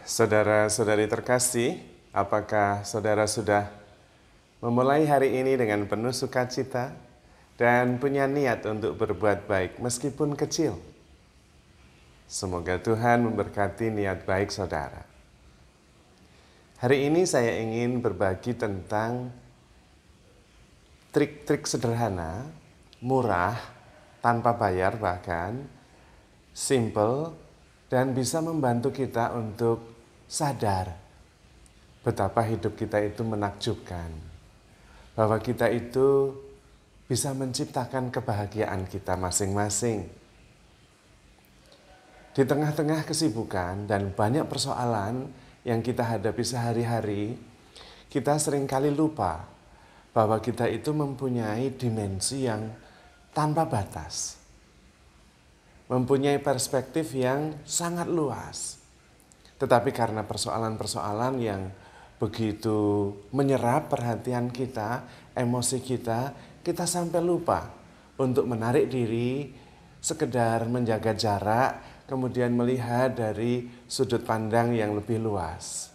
Saudara-saudari terkasih, apakah saudara sudah memulai hari ini dengan penuh sukacita dan punya niat untuk berbuat baik meskipun kecil? Semoga Tuhan memberkati niat baik saudara. Hari ini saya ingin berbagi tentang trik-trik sederhana, murah, tanpa bayar bahkan, simple, dan bisa membantu kita untuk sadar betapa hidup kita itu menakjubkan. Bahwa kita itu bisa menciptakan kebahagiaan kita masing-masing. Di tengah-tengah kesibukan dan banyak persoalan yang kita hadapi sehari-hari, kita seringkali lupa bahwa kita itu mempunyai dimensi yang tanpa batas. Mempunyai perspektif yang sangat luas. Tetapi karena persoalan-persoalan yang begitu menyerap perhatian kita, emosi kita, kita sampai lupa untuk menarik diri, sekedar menjaga jarak, kemudian melihat dari sudut pandang yang lebih luas.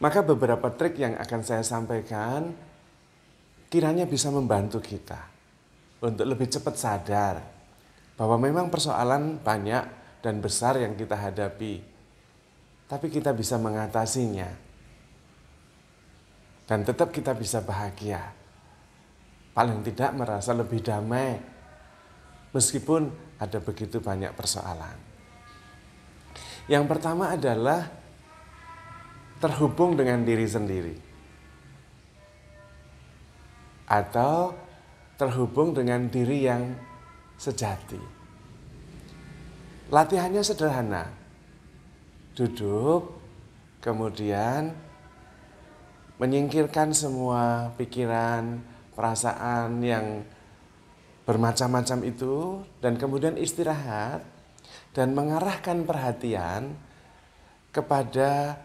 Maka beberapa trik yang akan saya sampaikan kiranya bisa membantu kita untuk lebih cepat sadar bahwa memang persoalan banyak dan besar yang kita hadapi, tapi kita bisa mengatasinya dan tetap kita bisa bahagia. Paling tidak merasa lebih damai meskipun ada begitu banyak persoalan. Yang pertama adalah terhubung dengan diri sendiri atau terhubung dengan diri yang sejati. Latihannya sederhana. Duduk, kemudian menyingkirkan semua pikiran, perasaan yang bermacam-macam itu, dan kemudian istirahat dan mengarahkan perhatian kepada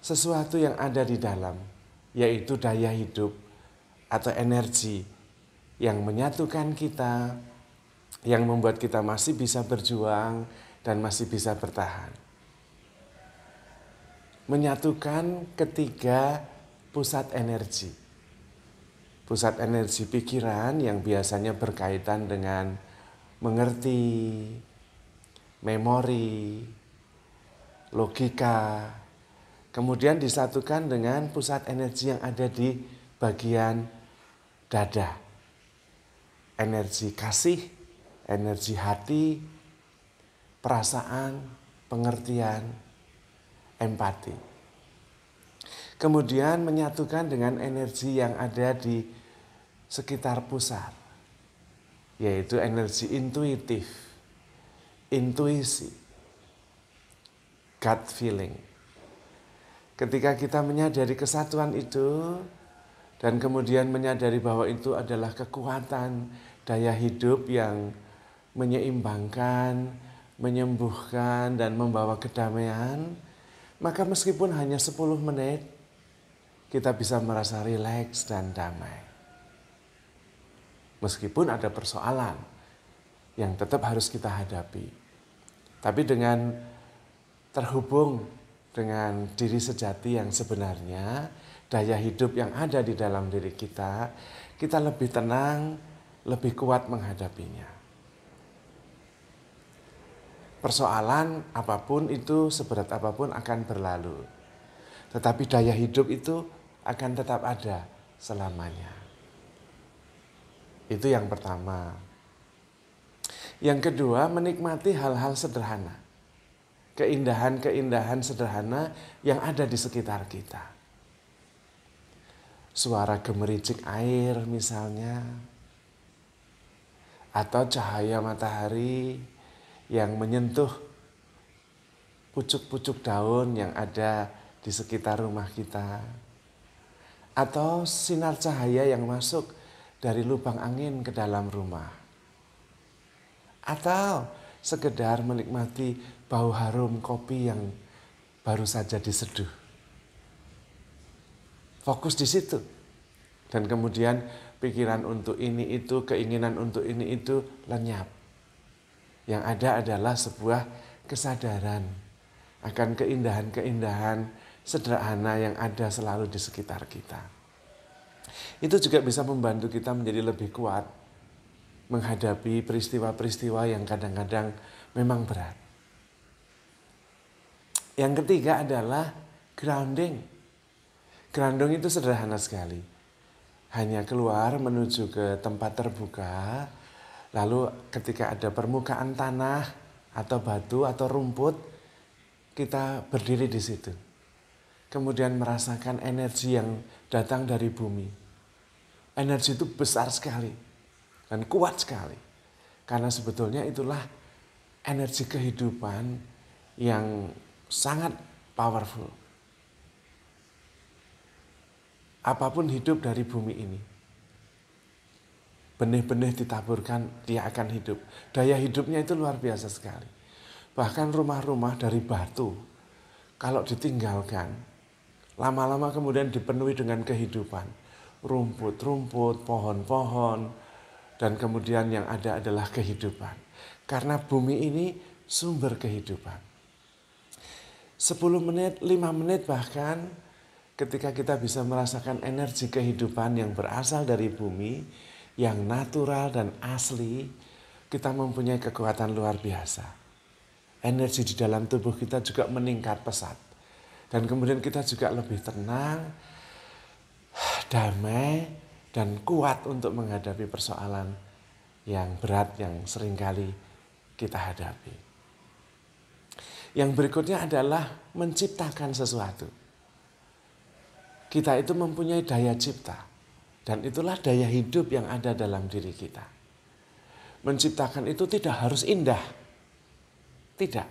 sesuatu yang ada di dalam, yaitu daya hidup atau energi yang menyatukan kita, yang membuat kita masih bisa berjuang dan masih bisa bertahan. Menyatukan ketiga pusat energi. Pusat energi pikiran yang biasanya berkaitan dengan mengerti, memori, logika. Kemudian disatukan dengan pusat energi yang ada di bagian dada. Energi kasih, energi hati, perasaan, pengertian, empati. Kemudian menyatukan dengan energi yang ada di sekitar pusat, yaitu energi intuitif, intuisi, gut feeling. Ketika kita menyadari kesatuan itu, dan kemudian menyadari bahwa itu adalah kekuatan daya hidup yang menyeimbangkan, menyembuhkan, dan membawa kedamaian, maka meskipun hanya 10 menit, kita bisa merasa rileks dan damai. Meskipun ada persoalan yang tetap harus kita hadapi. Tapi dengan terhubung dengan diri sejati yang sebenarnya, daya hidup yang ada di dalam diri kita, kita lebih tenang, lebih kuat menghadapinya. Persoalan apapun itu, seberat apapun akan berlalu. Tetapi daya hidup itu akan tetap ada selamanya. Itu yang pertama. Yang kedua, menikmati hal-hal sederhana. Keindahan-keindahan sederhana yang ada di sekitar kita. Suara gemericik air misalnya, atau cahaya matahari yang menyentuh pucuk-pucuk daun yang ada di sekitar rumah kita, atau sinar cahaya yang masuk dari lubang angin ke dalam rumah, atau sekedar menikmati bau harum kopi yang baru saja diseduh. Fokus di situ. Dan kemudian pikiran untuk ini itu, keinginan untuk ini itu lenyap. Yang ada adalah sebuah kesadaran akan keindahan-keindahan sederhana yang ada selalu di sekitar kita. Itu juga bisa membantu kita menjadi lebih kuat menghadapi peristiwa-peristiwa yang kadang-kadang memang berat. Yang ketiga adalah grounding. Grounding itu sederhana sekali. Hanya keluar menuju ke tempat terbuka, lalu ketika ada permukaan tanah atau batu atau rumput, kita berdiri di situ. Kemudian merasakan energi yang datang dari bumi. Energi itu besar sekali dan kuat sekali. Karena sebetulnya itulah energi kehidupan yang sangat powerful. Apapun hidup dari bumi ini, benih-benih ditaburkan, dia akan hidup. Daya hidupnya itu luar biasa sekali. Bahkan rumah-rumah dari batu, kalau ditinggalkan, lama-lama kemudian dipenuhi dengan kehidupan. Rumput-rumput, pohon-pohon, dan kemudian yang ada adalah kehidupan. Karena bumi ini sumber kehidupan. 10 menit, 5 menit bahkan ketika kita bisa merasakan energi kehidupan yang berasal dari bumi, yang natural dan asli, kita mempunyai kekuatan luar biasa. Energi di dalam tubuh kita juga meningkat pesat. Dan kemudian kita juga lebih tenang, damai, dan kuat untuk menghadapi persoalan yang berat yang seringkali kita hadapi. Yang berikutnya adalah menciptakan sesuatu. Kita itu mempunyai daya cipta. Dan itulah daya hidup yang ada dalam diri kita. Menciptakan itu tidak harus indah. Tidak.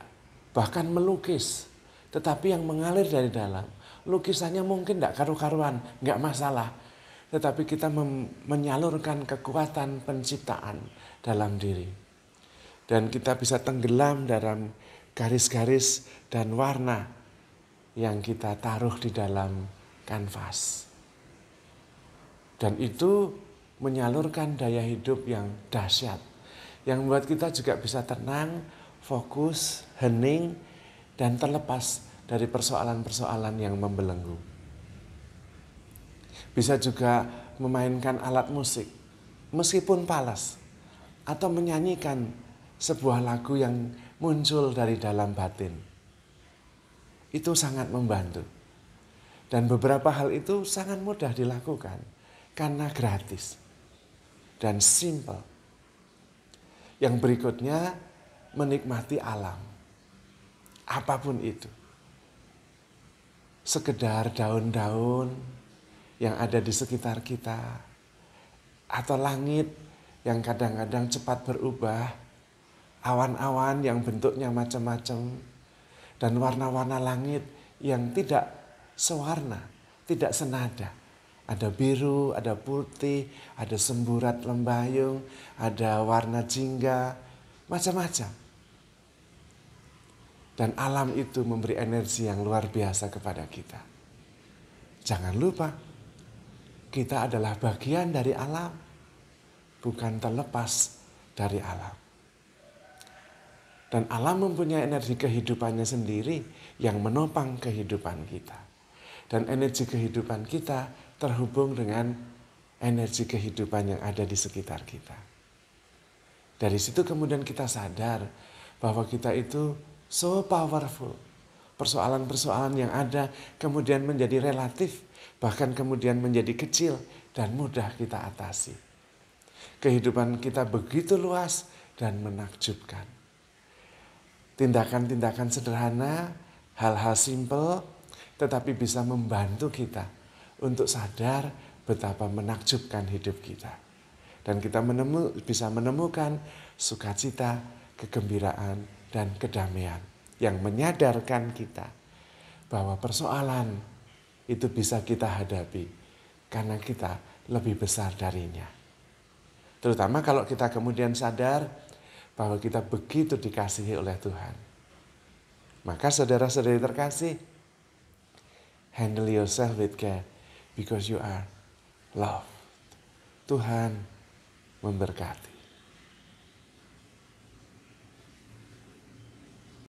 Bahkan melukis. Tetapi yang mengalir dari dalam. Lukisannya mungkin tidak karu-karuan. Nggak masalah. Tetapi kita menyalurkan kekuatan penciptaan dalam diri. Dan kita bisa tenggelam dalam garis-garis dan warna yang kita taruh di dalam kanvas. Dan itu menyalurkan daya hidup yang dahsyat. Yang membuat kita juga bisa tenang, fokus, hening, dan terlepas dari persoalan-persoalan yang membelenggu. Bisa juga memainkan alat musik, meskipun falas, atau menyanyikan sebuah lagu yang muncul dari dalam batin. Itu sangat membantu. Dan beberapa hal itu sangat mudah dilakukan karena gratis dan simple. Yang berikutnya, menikmati alam. Apapun itu. Sekedar daun-daun yang ada di sekitar kita, atau langit yang kadang-kadang cepat berubah, awan-awan yang bentuknya macam-macam, dan warna-warna langit yang tidak sewarna, tidak senada. Ada biru, ada putih, ada semburat lembayung, ada warna jingga, macam-macam. Dan alam itu memberi energi yang luar biasa kepada kita. Jangan lupa, kita adalah bagian dari alam, bukan terlepas dari alam. Dan alam mempunyai energi kehidupannya sendiri yang menopang kehidupan kita. Dan energi kehidupan kita terhubung dengan energi kehidupan yang ada di sekitar kita. Dari situ kemudian kita sadar bahwa kita itu so powerful. Persoalan-persoalan yang ada kemudian menjadi relatif, bahkan kemudian menjadi kecil dan mudah kita atasi. Kehidupan kita begitu luas dan menakjubkan. Tindakan-tindakan sederhana, hal-hal simple, tetapi bisa membantu kita untuk sadar betapa menakjubkan hidup kita. Dan kita bisa menemukan sukacita, kegembiraan, dan kedamaian yang menyadarkan kita bahwa persoalan itu bisa kita hadapi karena kita lebih besar darinya. Terutama kalau kita kemudian sadar bahwa kita begitu dikasihi oleh Tuhan. Maka saudara-saudari terkasih, handle yourself with care because you are loved. Tuhan memberkati.